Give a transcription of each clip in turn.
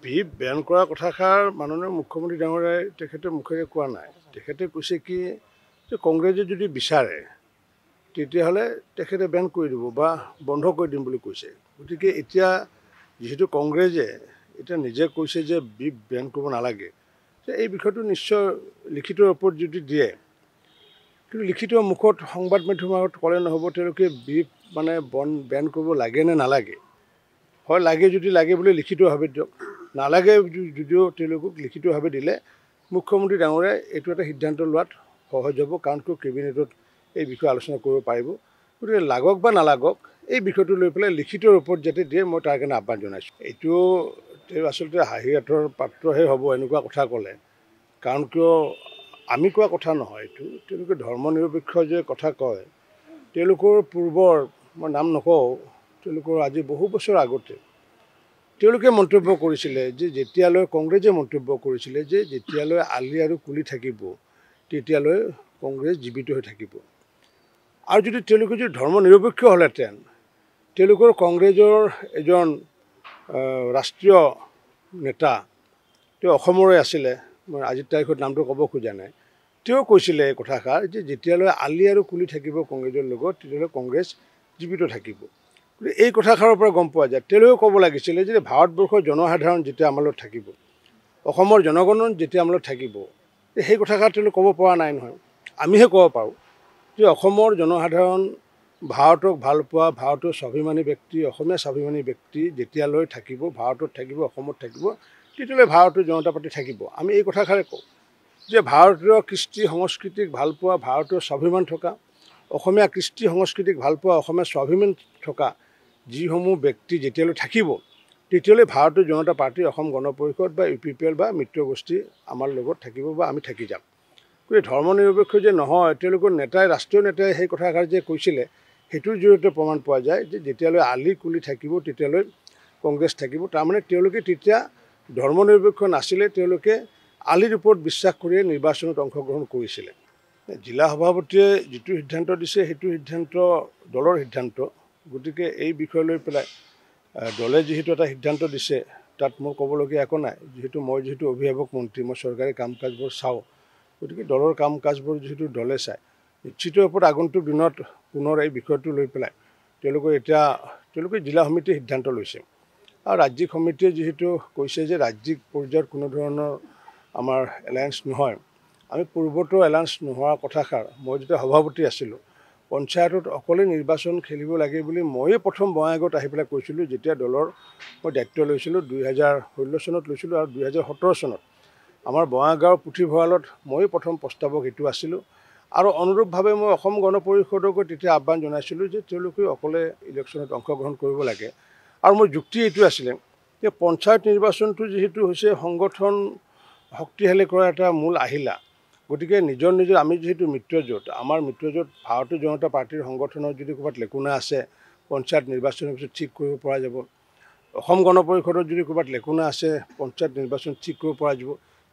Beep Ben কৰা কথাষাৰ মাননীয় মুখ্যমন্ত্ৰী ডাঙৰীয়াই তেখেতে মুখেৰে কোৱা নাই। তেখেতে কৈছে কি যে কংগ্ৰেছে যদি বিচাৰে তেতিয়াহ'লে তেখেতে বেন কৰি দিব বা বন্ধ কৰি দিম বুলি কৈছে। গতিকে এতিয়া যিহেতু কংগ্ৰেছে এতিয়া নিজে কৈছে যে বিপ বেন কৰিব নালাগে, যে এই বিষয়টো নিশ্চয় লিখিত ৰূপত যদি দিয়ে, কিন্তু লিখিত মুখত সংবাদ মাধ্যমৰ আগত ক'লে নহ'ব তেওঁলোকে বিপ বেন কৰিব লাগে নে নালাগে। হয় লাগে যদি লাগে বুলি লিখিতভাৱে দিয়ক, নালাগে যদিও তেওঁলোকক লিখিতভাৱে দিলে মুখ্যমন্ত্ৰী ডাঙৰীয়াই এইটো এটা সিদ্ধান্ত লোৱাত সহজ হ'ব, কাৰণ কিয় কেবিনেটত এই বিষয়ে আলোচনা কৰিব পাৰিব। গতিকে লাগক বা নালাগক এই বিষয়টো লৈ পেলাই লিখিত ৰূপত যাতে দিয়ে, মই তাৰ কাৰণে আহ্বান জনাইছোঁ। এইটো তেওঁ আচলতে হাঁহিয়াতৰ পাত্ৰহে হ'ব এনেকুৱা কথা ক'লে, কাৰণ কিয় আমি কোৱা কথা নহয় এইটো। তেওঁলোকে ধৰ্ম নিৰপেক্ষ যে কথা কয়, তেওঁলোকৰ পূৰ্বৰ মই নাম নকওঁ, তেওঁলোকৰ আজি বহু বছৰ আগতে তেওঁলোকে মন্তব্য কৰিছিলে যে যেতিয়ালৈ কংগ্ৰেছে মন্তব্য কৰিছিলে যে যেতিয়ালৈ আলি আৰু কুলি থাকিব তেতিয়ালৈ কংগ্ৰেছ জীৱিত হৈ থাকিব। আৰু যদি তেওঁলোকে যদি ধৰ্ম নিৰপেক্ষ হ'লেহেঁতেন, তেওঁলোকৰ কংগ্ৰেছৰ এজন ৰাষ্ট্ৰীয় নেতা, তেওঁ অসমৰে আছিলে, মই আজিৰ তাৰিখত নামটো ক'ব খোজা নাই, তেওঁ কৈছিলে এই কথাষাৰ যে যেতিয়ালৈ আলি আৰু কুলি থাকিব কংগ্ৰেছৰ লগত তেতিয়ালৈ কংগ্ৰেছ জীৱিত থাকিব। গতিকে এই কথাষাৰৰ পৰা গম পোৱা যায় তেওঁলোকেও ক'ব লাগিছিলে যে ভাৰতবৰ্ষৰ জনসাধাৰণ যেতিয়া আমাৰ লগত থাকিব, অসমৰ জনগণ যেতিয়া আমাৰ লগত থাকিব, সেই কথাষাৰ তেওঁলোকে ক'ব পৰা নাই নহয়। আমিহে ক'ব পাৰোঁ যে অসমৰ জনসাধাৰণ ভাৰতক ভাল পোৱা, ভাৰতৰ স্বাভিমানী ব্যক্তি, অসমীয়া স্বাভিমানী ব্যক্তি যেতিয়ালৈ থাকিব, ভাৰতত থাকিব, অসমত থাকিব, তেতিয়ালৈ ভাৰতীয় জনতা পাৰ্টি থাকিব। আমি এই কথাষাৰে কওঁ যে ভাৰতীয় কৃষ্টি সংস্কৃতিক ভাল পোৱা, ভাৰতীয় স্বাভিমান থকা, অসমীয়া কৃষ্টি সংস্কৃতিক ভাল পোৱা, অসমীয়া স্বাভিমান থকা যিসমূহ ব্যক্তি যেতিয়ালৈ থাকিব তেতিয়ালৈ ভাৰতীয় জনতা পাৰ্টি, অসম গণ পৰিষদ বা UPPL বা মিত্ৰ গোষ্ঠী আমাৰ লগত থাকিব বা আমি থাকি যাম। গতিকে ধৰ্ম নিৰপেক্ষ যে নহয়, তেওঁলোকৰ নেতাই, ৰাষ্ট্ৰীয় নেতাই সেই কথাষাৰ যে কৈছিলে সেইটোৰ জৰিয়তে প্ৰমাণ পোৱা যায় যে যেতিয়ালৈ আলি কুলি থাকিব তেতিয়ালৈ কংগ্ৰেছ থাকিব। তাৰমানে তেওঁলোকে তেতিয়া ধৰ্ম নিৰপেক্ষ নাছিলে, তেওঁলোকে আলিৰ ওপৰত বিশ্বাস কৰিয়ে নিৰ্বাচনত অংশগ্ৰহণ কৰিছিলে। জিলা সভাপতিয়ে যিটো সিদ্ধান্ত দিছে সেইটো সিদ্ধান্ত দলৰ সিদ্ধান্ত। গতিকে এই বিষয় লৈ পেলাই দলে যিহেতু এটা সিদ্ধান্ত দিছে তাত মোৰ ক'বলগীয়া একো নাই। যিহেতু অভিভাৱক মন্ত্ৰী, মই চৰকাৰী কাম কাজবোৰ চাওঁ, গতিকে দলৰ কাম কাজবোৰ যিহেতু দলে চায়, নিশ্চিত ৰূপত আগন্তুক দিনত পুনৰ এই বিষয়টো লৈ পেলাই তেওঁলোকে জিলা সমিতিয়ে সিদ্ধান্ত লৈছে। আৰু ৰাজ্যিক সমিতিয়ে যিহেতু কৈছে যে ৰাজ্যিক পৰ্যায়ত কোনো ধৰণৰ আমাৰ এলায়েন্স নহয়, আমি পূৰ্বতো এলায়েন্স নোহোৱা কথাষাৰ মই যেতিয়া সভাপতি আছিলোঁ, পঞ্চায়তত অকলে নিৰ্বাচন খেলিব লাগে বুলি ময়ে প্ৰথম বঙাইগাঁৱত আহি পেলাই কৈছিলোঁ। যেতিয়া দলৰ মই দায়িত্ব লৈছিলোঁ 2016 চনত লৈছিলোঁ, আৰু 2017 চনত আমাৰ বঙাইগাঁৱৰ পুথিভঁৰালত ময়ে প্ৰথম প্ৰস্তাৱক এইটো আছিলোঁ। আৰু অনুৰূপভাৱে মই অসম গণ পৰিষদকো তেতিয়া আহ্বান জনাইছিলোঁ যে তেওঁলোকে অকলে ইলেকশ্যনত অংশগ্ৰহণ কৰিব লাগে। আৰু মোৰ যুক্তি এইটো আছিলে যে পঞ্চায়ত নিৰ্বাচনটো যিহেতু হৈছে সংগঠন শক্তিশালী কৰা এটা মূল আহিলা, গতিকে আমি যিহেতু মিত্ৰজোঁট, আমাৰ মিত্ৰজোঁট ভাৰতীয় জনতা পাৰ্টীৰ সংগঠনৰ যদি ক'ৰবাত লেকুনা আছে পঞ্চায়ত নিৰ্বাচনৰ পিছত ঠিক কৰিব পৰা যাব। অসম গণ পৰিষদৰ যদি ক'ৰবাত লেকুনা আছে পঞ্চায়ত নিৰ্বাচন ঠিক কৰিব পৰা যাব।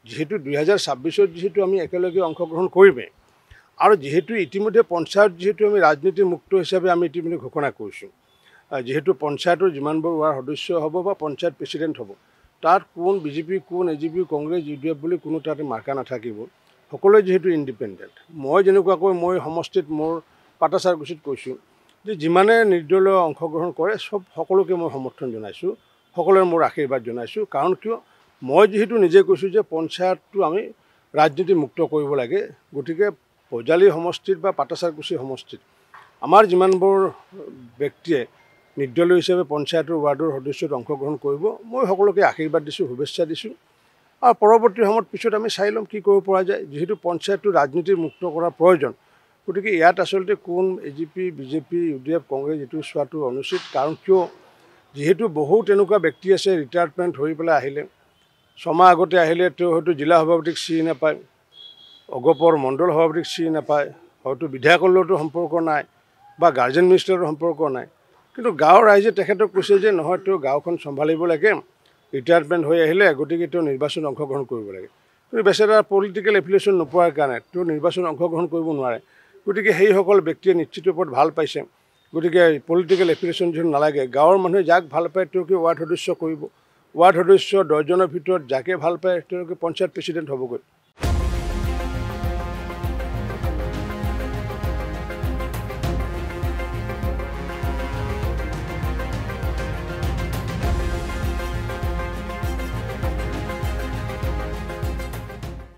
যিহেতু 2026ত যিহেতু আমি একেলগে অংশগ্ৰহণ কৰিমেই, আৰু যিহেতু ইতিমধ্যে পঞ্চায়ত যিহেতু আমি ৰাজনীতি মুক্ত হিচাপে আমি ইতিমধ্যে ঘোষণা কৰিছোঁ, যিহেতু পঞ্চায়তৰ যিমানবোৰ ৱাৰ্ড সদস্য হ'ব বা পঞ্চায়ত প্ৰেচিডেণ্ট হ'ব, তাত কোন বিজেপি, কোন AGP, কংগ্ৰেছ, UDF বুলি কোনো তাতে মাৰ্কা নাথাকিব। সকলোৱে যিহেতু ইণ্ডিপেণ্ডেণ্ট। মই যেনেকুৱাকৈ মই সমষ্টিত মোৰ পাটাচাৰকুছিত কৈছোঁ যে যিমানে নিৰ্দলীয় অংশগ্ৰহণ কৰে সকলোকে মই সমৰ্থন জনাইছোঁ, সকলোৰে মোৰ আশীৰ্বাদ জনাইছোঁ। কাৰণ কিয় মই যিহেতু নিজে কৈছোঁ যে পঞ্চায়তটো আমি ৰাজনীতি মুক্ত কৰিব লাগে। গতিকে বজালী সমষ্টিত বা পাটাচাৰকুছি সমষ্টিত আমাৰ যিমানবোৰ ব্যক্তিয়ে নিৰ্দলীয় হিচাপে পঞ্চায়তৰ ৱাৰ্ডৰ সদস্যত অংশগ্ৰহণ কৰিব, মই সকলোকে আশীৰ্বাদ দিছোঁ, শুভেচ্ছা দিছোঁ। আৰু পৰৱৰ্তী সময়ত পিছত আমি চাই ল'ম কি কৰিব পৰা যায়। যিহেতু পঞ্চায়তটো ৰাজনীতি মুক্ত কৰাৰ প্ৰয়োজন, গতিকে ইয়াত আচলতে কোন AGP, BJP, UDF, কংগ্ৰেছ এইটো চোৱাটো অনুচিত। কাৰণ কিয় যিহেতু বহু তেনেকুৱা ব্যক্তি আছে ৰিটায়াৰমেণ্ট হৈ পেলাই আহিলে, ছমাহ আগতে আহিলে তেওঁ হয়তো জিলা সভাপতিক চিনি নাপায়, অগপৰ মণ্ডল সভাপতিক চিনি নাপায়, হয়তো বিধায়কৰ লগতো সম্পৰ্ক নাই বা গাৰ্জেন মিনিষ্টাৰৰ সম্পৰ্ক নাই, কিন্তু গাঁৱৰ ৰাইজে তেখেতক কৈছে যে নহয় তেওঁ গাঁওখন চম্ভালিব লাগে, ৰিটায়াৰমেণ্ট হৈ আহিলে, গতিকে তেওঁ নিৰ্বাচনত অংশগ্ৰহণ কৰিব লাগে। কিন্তু বেচেৰা পলিটিকেল এফিলিয়েশ্যন নোপোৱাৰ কাৰণে তেওঁ নিৰ্বাচনত অংশগ্ৰহণ কৰিব নোৱাৰে। গতিকে সেইসকল ব্যক্তিয়ে নিশ্চিত ওপৰত ভাল পাইছে, গতিকে পলিটিকেল এফিলিয়েশ্যন যিহেতু নালাগে, গাঁৱৰ মানুহে যাক ভাল পায় তেওঁকে ৱাৰ্ড সদস্য কৰিব, ৱাৰ্ড সদস্য 10জনৰ ভিতৰত যাকে ভাল পায় তেওঁলোকে পঞ্চায়ত প্ৰেচিডেণ্ট হ'বগৈ